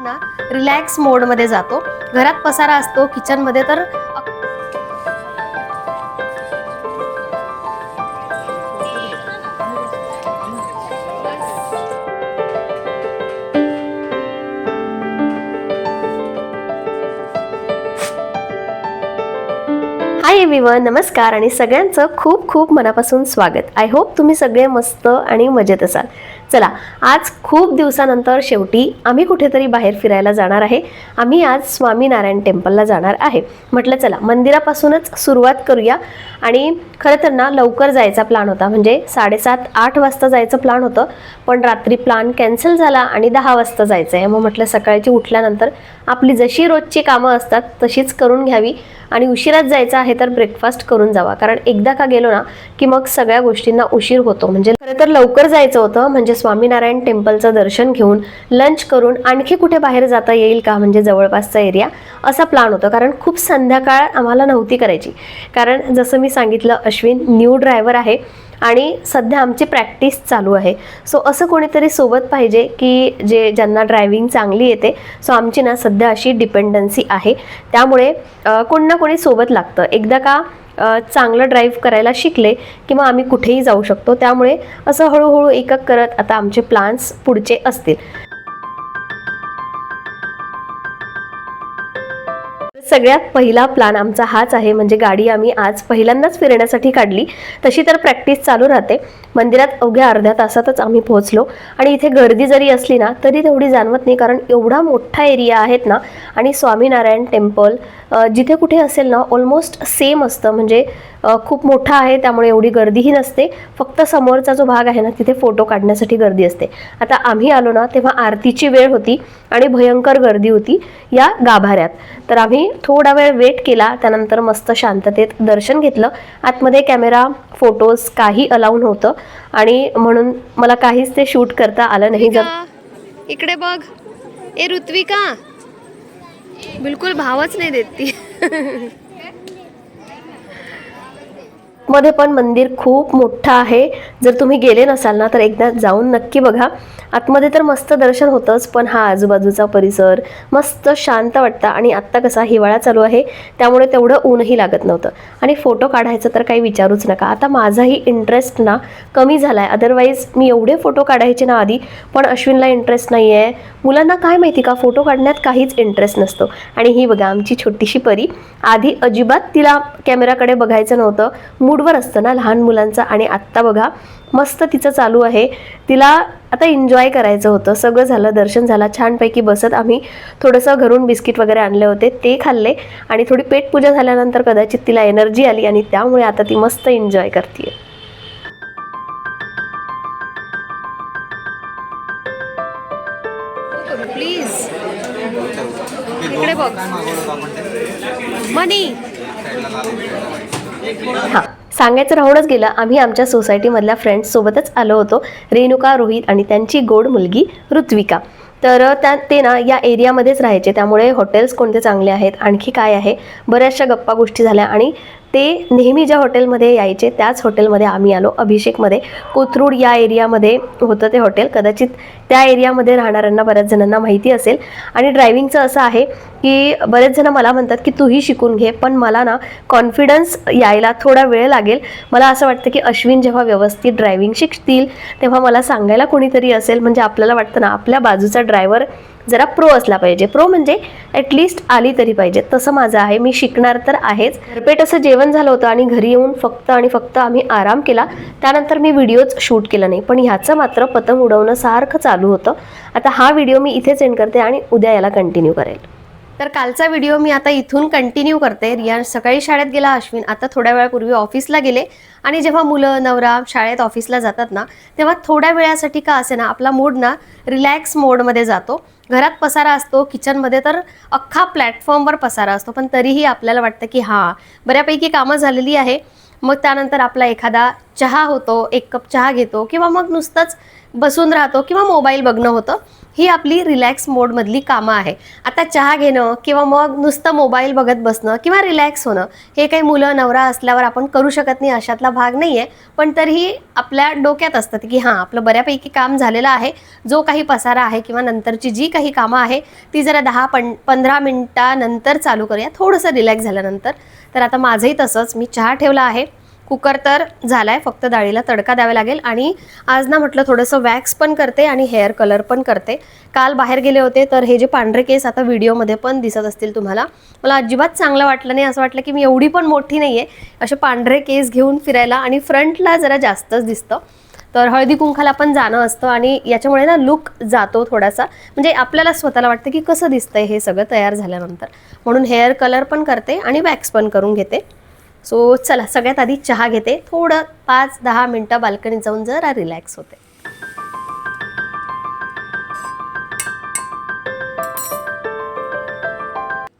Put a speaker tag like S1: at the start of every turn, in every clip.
S1: ना रिलॅक्स मोडमध्ये जातो. घरात पसारा असतो, किचनमध्ये तर हाय एव्हरीवन, नमस्कार आणि सगळ्यांचं खूप खूप मनापासून स्वागत. आय होप तुम्ही सगळे मस्त आणि मजेत असाल. चला, आज खूप दिवसानंतर शेवटी आम्ही कुठेतरी बाहेर फिरायला जाणार आहे. आम्ही आज स्वामीनारायण टेम्पलला जाणार आहे. म्हटलं चला मंदिरापासूनच सुरुवात करूया. आणि खरं तर ना लवकर जायचा प्लॅन होता, म्हणजे 7:30-8 वाजता जायचं प्लॅन होतं, पण रात्री प्लॅन कॅन्सल झाला आणि 10 वाजता जायचं आहे. मग म्हटलं सकाळची उठल्यानंतर आपली जशी रोजची कामं असतात तशीच करून घ्यावी आणि उशिरात जायचं आहे तर ब्रेकफास्ट करून जावा, कारण एकदा का गेलो ना की मग सगळ्या गोष्टींना उशीर होतो. म्हणजे खरं तर लवकर जायचं होतं, म्हणजे स्वामीनारायण टेम्पलचं दर्शन घेऊन लंच करून आणखी कुठे बाहेर जाता येईल का, म्हणजे जवळपासचा एरिया, असा प्लॅन होता. कारण खूप संध्याकाळ आम्हाला नव्हती करायची, कारण जसं मी सांगितलं अश्विन न्यू ड्रायव्हर आहे आणि सध्या आमची प्रॅक्टिस चालू आहे. सो असं कोणीतरी सोबत पाहिजे की ज्यांना ड्रायव्हिंग चांगली येते. सो आमची ना सध्या अशी डिपेंडन्सी आहे, त्यामुळे कोणी ना कोणी सोबत लागतं. एकदा का चांगलं ड्राईव्ह करायला शिकले की मग आम्ही कुठेही जाऊ शकतो. त्यामुळे असं हळूहळू एक करत आता आमचे प्लॅन्स पुढचे असतील. सगळ्यात पहिला प्लॅन आमचा हाच आहे, म्हणजे गाडी आम्ही आज पहिल्यांदाच फिरण्यासाठी काढली. तशी तर प्रॅक्टिस चालू राहते. मंदिरात अवघ्या अर्ध्या तासातच आम्ही पोहोचलो आणि इथे गर्दी जरी असली ना तरी तेवढी जाणवत नाही, कारण एवढा मोठा एरिया आहेत ना. आणि स्वामीनारायण टेम्पल जिथे कुठे असेल ना ऑलमोस्ट सेम असतं, म्हणजे खूप मोठा आहे, त्यामुळे एवढी गर्दीही नसते. फक्त समोरचा जो भाग आहे ना तिथे फोटो काढण्यासाठी गर्दी असते. आता आम्ही आलो ना तेव्हा आरतीची वेळ होती आणि भयंकर गर्दी होती या गाभाऱ्यात. तर आम्ही थोडा वेळ वेट केला, त्यानंतर मस्त शांततेत दर्शन घेतलं. आतमध्ये कॅमेरा फोटोज काही अलाउड नव्हतं आणि म्हणून मला काहीच ते शूट करता आलं नाही. जर इकडे बघ, ए ऋत्विका, बिलकुल भावच नाही देत ती. मध्ये पण मंदिर खूप मोठं आहे. जर तुम्ही गेले नसाल ना तर एकदा जाऊन नक्की बघा. आतमध्ये तर मस्त दर्शन होतंच, पण हा आजूबाजूचा परिसर मस्त शांत वाटतं. आणि आत्ता कसा हिवाळा चालू आहे त्यामुळे तेवढं ऊनही लागत नव्हतं. आणि फोटो काढायचं तर काही विचारूच नका. आता माझाही इंटरेस्ट ना कमी झाला आहे. अदरवाईज मी एवढे फोटो काढायचे ना आधी, पण अश्विनला इंटरेस्ट नाही आहे. मुलांना काय माहिती का फोटो काढण्यात काहीच इंटरेस्ट नसतो. आणि ही बघा आमची छोटीशी परी, आधी अजिबात तिला कॅमेराकडे बघायचं नव्हतं, मूडवर असतं ना लहान मुलांचा. आणि आत्ता बघा मस्त तिचं चालू आहे, तिला आता एन्जॉय करायचं होतं. सगळं झालं, दर्शन झालं छानपैकी. बसत आम्ही थोडंसं घरून बिस्किट वगैरे आणले होते ते खाल्ले आणि थोडी पेटपूजा झाल्यानंतर कदाचित तिला एनर्जी आली आणि त्यामुळे आता ती मस्त एन्जॉय करते. प्लीज इकडे बघ मनी. हां, सांगायचं राहूनच गेलं, आम्ही आमच्या सोसायटीमधल्या फ्रेंड्ससोबतच आलो होतो. रेणुका, रोहित आणि त्यांची गोड मुलगी ऋत्विका. तर ते ना या एरियामध्येच राहायचे, त्यामुळे हॉटेल्स कोणते चांगले आहेत, आणखी काय आहे, बऱ्याचशा गप्पा गोष्टी झाल्या. आणि ते नेहमी ज्या हॉटेलमध्ये यायचे त्याच हॉटेलमध्ये आम्ही आलो, अभिषेकमध्ये. कोथरूड या एरियामध्ये होतं ते हॉटेल. कदाचित त्या एरियामध्ये राहणाऱ्यांना बऱ्याच जणांना माहिती असेल. आणि ड्रायव्हिंगचं असं आहे की बरेच जण मला म्हणतात की तूही शिकून घे, पण मला ना कॉन्फिडन्स यायला थोडा वेळ लागेल. मला असं वाटतं की अश्विन जेव्हा व्यवस्थित ड्रायव्हिंग शिकतील तेव्हा मला सांगायला कोणीतरी असेल. म्हणजे आपल्याला वाटतं ना आपल्या बाजूचा ड्रायव्हर जरा प्रो असला पाहिजे. प्रो म्हणजे ॲटलिस्ट आली तरी पाहिजे. तसं माझं आहे, मी शिकणार तर आहेच. भरपेट असं जेवण झालं होतं आणि घरी येऊन फक्त आणि फक्त आम्ही आराम केला. त्यानंतर मी व्हिडिओज शूट केला नाही, पण ह्याचं मात्र पतंग उडवणं सारखं चालू होतं. आता हा व्हिडिओ मी इथेच एंड करते आणि उद्या याला कंटिन्यू करेल. तर कालचा व्हिडिओ मी आता इथून कंटिन्यू करते. रिया सकाळी शाळेत गेला, अश्विन आता थोड्या वेळापूर्वी ऑफिसला गेले. आणि जेव्हा मुलं नवरा शाळेत ऑफिसला जातात ना तेव्हा थोड्या वेळासाठी का असे ना आपला मूड ना रिलॅक्स मोडमध्ये जातो. घरात पसारा असतो, किचनमध्ये तर अख्खा प्लॅटफॉर्मवर पसारा असतो, पण तरीही आपल्याला वाटतं की हां बऱ्यापैकी कामं झालेली आहे. मग त्यानंतर आपला एखादा चहा होतो, 1 कप चहा घेतो किंवा मग नुसतंच बसून राहतो किंवा मोबाईल बघणं होतं. ही आपली रिलॅक्स मोडमधली कामं आहे. आता चहा घेणं किंवा मग नुसतं मोबाईल बघत बसणं किंवा रिलॅक्स होणं हे काही मुलं नवरा असल्यावर आपण करू शकत नाही अशातला भाग नाही आहे. पण तरीही आपल्या डोक्यात असतं की हां, आपलं बऱ्यापैकी काम झालेलं आहे. जो काही पसारा आहे किंवा नंतरची जी काही कामं आहे ती जरा 10-15 मिनिटानंतर चालू करूया, थोडंसं रिलॅक्स झाल्यानंतर. तर आता माझंही तसंच, मी चहा ठेवला आहे. कुकर तर झालाय, फक्त डाळीला तडका द्यावा लागेल. आणि आज ना म्हटलं थोडंसं वॅक्स पण करते आणि हेअर कलर पण करते. काल बाहेर गेले होते तर हे जे पांढरे केस आता व्हिडिओमध्ये पण दिसत असतील तुम्हाला, मला अजिबात चांगलं वाटलं नाही. असं वाटलं की मी एवढी पण मोठी नाही आहे असे पांढरे केस घेऊन फिरायला, आणि फ्रंटला जरा जास्तच दिसतं. तर हळदी कुंकाला पण जाणं असतं आणि याच्यामुळे ना लुक जातो थोडासा, म्हणजे आपल्याला स्वतःला वाटतं की कसं दिसतंय हे सगळं तयार झाल्यानंतर. म्हणून हेअर कलर पण करते आणि वॅक्स पण करून घेते. सो चला, सगळ्यात आधी चहा घेते, थोडं 5-10 मिनटं बाल्कनीत जाऊन जरा रिलॅक्स होते.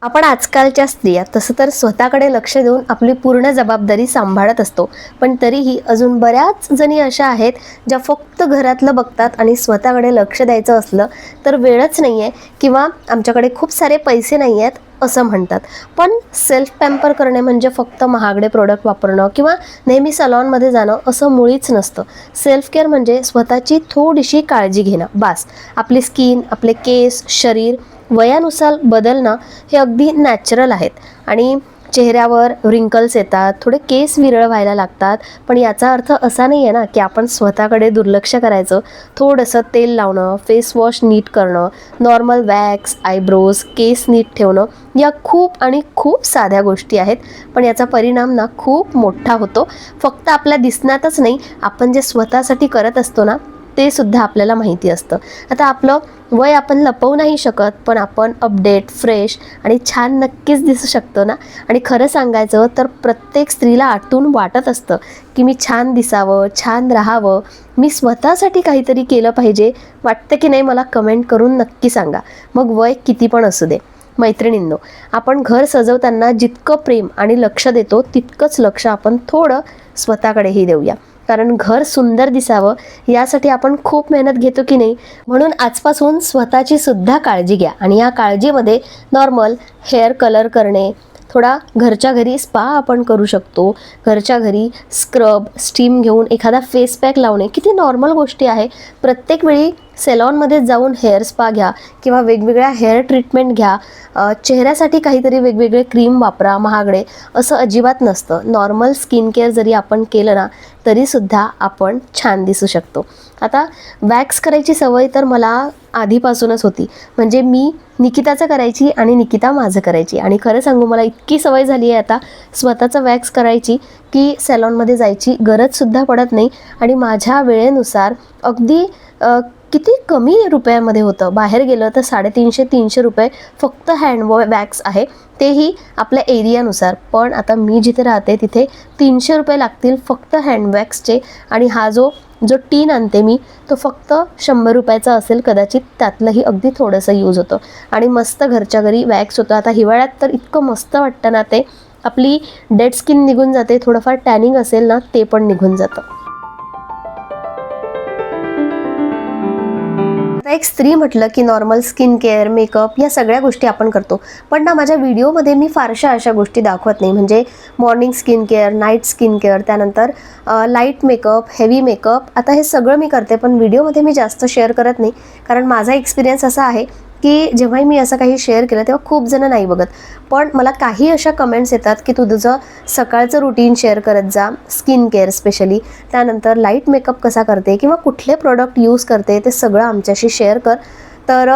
S1: आपण आजकालच्या स्त्रिया तसं तर स्वतःकडे लक्ष देऊन आपली पूर्ण जबाबदारी सांभाळत असतो, पण तरीही अजून बऱ्याच जणी अशा आहेत ज्या फक्त घरातलं बघतात आणि स्वतःकडे लक्ष द्यायचं असलं तर वेळच नाही आहे किंवा आमच्याकडे खूप सारे पैसे नाही आहेत असं म्हणतात. पण सेल्फ पॅम्पर करणे म्हणजे फक्त महागडे प्रोडक्ट वापरणं किंवा नेहमी सलॉनमध्ये जाणं असं मुळीच नसतं. सेल्फ केअर म्हणजे स्वतःची थोडीशी काळजी घेणं बास. आपली स्किन, आपले केस, शरीर वयानुसार बदलणं हे अगदी नॅचरल आहेत. आणि चेहऱ्यावर रिंकल्स येतात, थोडे केस विरळ व्हायला लागतात, पण याचा अर्थ असा नाही आहे ना की आपण स्वतःकडे दुर्लक्ष करायचं. थोडंसं तेल लावणं, फेस वॉश नीट करणं, नॉर्मल वॅक्स, आयब्रोज, केस नीट ठेवणं, या खूप आणि खूप साध्या गोष्टी आहेत, पण याचा परिणाम ना खूप मोठा होतो. फक्त आपल्या दिसण्यातच नाही, आपण जे स्वतःसाठी करत असतो ना ते सुद्धा आपल्याला माहिती असतं. आता आपलं वय आपण लपवू नाही शकत, पण आपण अपडेट, फ्रेश आणि छान नक्कीच दिसू शकतो ना. आणि खरं सांगायचं तर प्रत्येक स्त्रीला आतून वाटत असतं की मी छान दिसावं, छान राहावं, मी स्वतःसाठी काहीतरी केलं पाहिजे. वाटतं की नाही? मला कमेंट करून नक्की सांगा, मग वय किती पण असू दे. मैत्रिणींनो, आपण घर सजवताना जितकं प्रेम आणि लक्ष देतो तितकंच लक्ष आपण थोडं स्वतःकडेही देऊया, कारण घर सुंदर दिसावं यासाठी आपण खूप मेहनत घेतो की नाही. म्हणून आजपासून स्वतःची सुद्धा काळजी घ्या. आणि या काळजीमध्ये नॉर्मल हेअर कलर करणे, थोडा घरच्या घरी स्पा आपण करू शकतो. घरच्या घरी स्क्रब, स्टीम घेऊन एखादा फेस पॅक लावणे किती नॉर्मल गोष्टी आहे. प्रत्येक वेळी सेलॉनमध्ये जाऊन हेअर स्पा घ्या किंवा वेगवेगळ्या हेअर ट्रीटमेंट घ्या, चेहऱ्यासाठी काहीतरी वेगवेगळे क्रीम वापरा महागडे, असं अजिबात नसतं. नॉर्मल स्किन केअर जरी आपण केलं ना तरीसुद्धा आपण छान दिसू शकतो. आता वॅक्स करायची सवय तर मला आधीपासूनच होती, म्हणजे मी निकिताचं करायची आणि निकिता माझं करायची. आणि खरं सांगू, मला इतकी सवय झाली आहे आता स्वतःचं वॅक्स करायची की सॅलॉनमध्ये जायची गरजसुद्धा पडत नाही. आणि माझ्या वेळेनुसार अगदी किती कमी रुपयामध्ये होतं. बाहेर गेलं तर 350-300 रुपये फक्त हँड वॅक्स आहे, तेही आपल्या एरियानुसार. पण आता मी जिथे राहते तिथे 300 रुपये लागतील फक्त हँड वॅक्सचे. आणि हा जो टीन आणते मी तो फक्त 100 रुपयाचा असेल कदाचित, त्यातलंही अगदी थोडंसं यूज होतं आणि मस्त घरच्या घरी वॅक्स होतं. आता हिवाळ्यात तर इतकं मस्त वाटतं ना ते, आपली डेड स्किन निघून जाते, थोडंफार टॅनिंग असेल ना ते पण निघून जातं. एक स्त्री म्हटलं की नॉर्मल स्किन केअर, मेकअप या सगळ्या गोष्टी आपण करतो, पण ना माझ्या व्हिडिओमध्ये मी फारशा अशा गोष्टी दाखवत नाही. म्हणजे morning skin care, night skin care, त्यानंतर लाईट मेकअप, हेवी मेकअप, आता हे सगळं मी करते, पण व्हिडिओमध्ये मी जास्त शेअर करत नाही. कारण माझा एक्सपिरियन्स असा आहे की जेव्हाही मी असं काही शेअर केलं तेव्हा खूप जण नाही बघत. पण मला काही अशा कमेंट्स येतात की तू तुझं सकाळचं रुटीन शेअर करत जा, स्किन केअर स्पेशली, त्यानंतर लाईट मेकअप कसा करते किंवा कुठले प्रोडक्ट यूज करते ते सगळं आमच्याशी शेअर कर. तर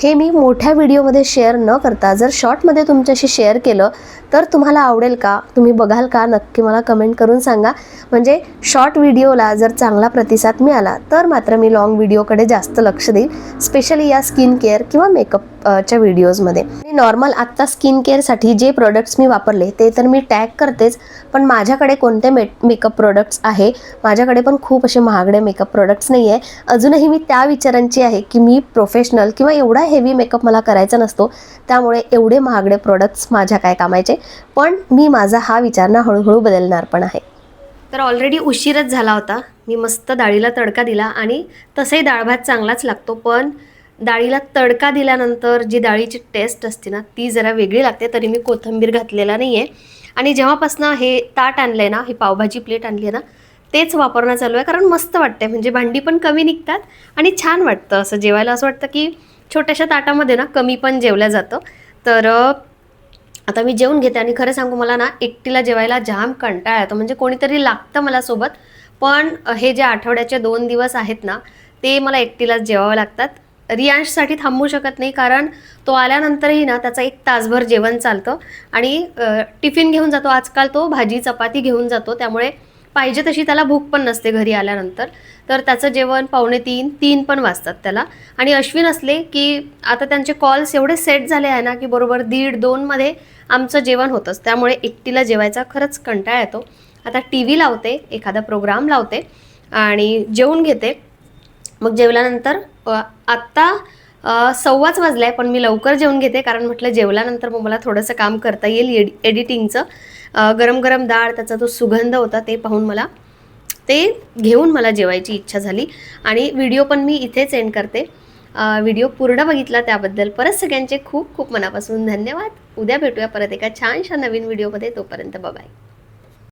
S1: हे मी मोठ्या व्हिडिओमध्ये शेअर न करता जर शॉर्टमध्ये तुमच्याशी शेअर केलं तर तुम्हाला आवडेल का, तुम्ही बघाल का, नक्की मला कमेंट करून सांगा. म्हणजे शॉर्ट व्हिडिओला जर चांगला प्रतिसाद मिळाला तर मात्र मी लॉंग व्हिडिओकडे जास्त लक्ष देईल, स्पेशली या स्किन केअर किंवा मेकअपच्या व्हिडिओजमध्ये. आणि नॉर्मल आत्ता स्किन केअरसाठी जे प्रोडक्ट्स मी वापरले ते तर मी टॅग करतेच, पण माझ्याकडे कोणते मेकअप प्रोडक्ट्स आहे, माझ्याकडे पण खूप असे महागडे मेकअप प्रोडक्ट्स नाही आहे. अजूनही मी त्या विचारांची आहे की मी प्रोफेशनल किंवा एवढा हेवी मेकअप मला करायचा नसतो, त्यामुळे एवढे महागडे प्रोडक्ट्स माझ्या काय कामायचे. पण मी माझा हा विचार ना हळूहळू बदलणार पण आहे. तर ऑलरेडी उशीरच झाला होता. मी मस्त डाळीला तडका दिला आणि तसंही डाळ भात चांगलाच लागतो, पण डाळीला तडका दिल्यानंतर जी डाळीची टेस्ट असते ना ती जरा वेगळी लागते. तरी मी कोथिंबीर घातलेला नाही आहे. आणि जेव्हापासनं हे ताट आणलं आहे ना, ही पावभाजी प्लेट आणली आहे ना, तेच वापरणं चालू आहे. कारण मस्त वाटते, म्हणजे भांडी पण कमी निघतात आणि छान वाटतं असं जेवायला. असं वाटतं की छोट्याशा ताटामध्ये ना कमी पण जेवलं जातं. तर आता मी जेवून घेते. आणि खरं सांगू, मला ना एकटीला जेवायला जाम कंटाळा येतो. म्हणजे कोणीतरी लागतं मला सोबत, पण हे जे आठवड्याचे 2 दिवस आहेत ना, ते मला एकटीलाच जेवावं लागतात. रियांशसाठी थांबू शकत नाही, कारण तो आल्यानंतरही ना त्याचं 1 तासभर जेवण चालतं. आणि टिफिन घेऊन जातो. आजकाल तो भाजी चपाती घेऊन जातो, त्यामुळे पाहिजे तशी त्याला भूक पण नसते घरी आल्यानंतर. तर त्याचं जेवण 2:45-3 पण वाजतात त्याला. आणि अश्विन असले की आता त्यांचे कॉल्स एवढे सेट झाले आहे ना, की बरोबर 1:30-2 मध्ये आमचं जेवण होतंच. त्यामुळे एकटीला जेवायचा खरंच कंटाळा येतो. आता टीव्ही लावते, एखादा प्रोग्राम लावते आणि जेवून घेते. मग जेवल्यानंतर आत्ता 1:15 वाजलाय, पण मी लवकर जेवून घेते, कारण म्हटलं जेवल्यानंतर मग मला थोडंसं काम करता येईल एडिटिंगचं. गरम गरम डाळ, त्याचा जो सुगंध होता ते पाहून मला ते घेऊन मला जेवायची इच्छा झाली. आणि व्हिडिओ पण मी इथेच एंड करते. व्हिडिओ पूर्ण बघितला त्याबद्दल परत सगळ्यांचे खूप खूप मनापासून धन्यवाद. उद्या भेटूया परत एका छानशा नवीन व्हिडिओमध्ये. तोपर्यंत बाय.